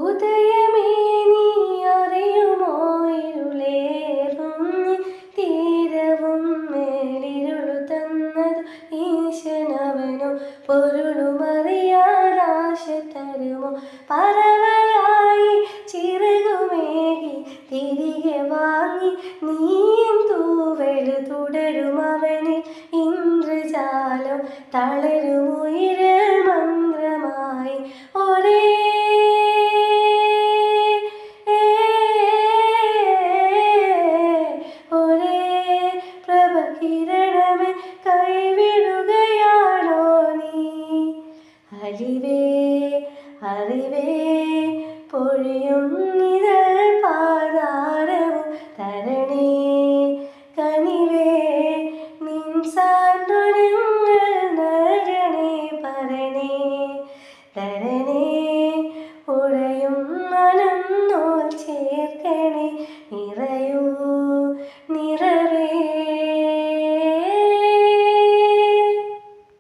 ഉദയമേ നീ അറിയുമോ ഇരുളേറും തീരവും മേലിരുളു തന്നതു ഈശനവനോ പൊരുളുമറിയാതാശ തരുമോ പറവയായി ചിറകുമേകി തിരികെ വാങ്ങി നീയും തൂവല് തുടരും അവനിൽ ഇന്ദ്രജാലം തളരുമുയിരൽ മന്ത്രമായി ഒരേ പ്രഭകിരണമേ കൈവിടുകയാണോ നീ അറിവേ അറിവേ പൊഴിയും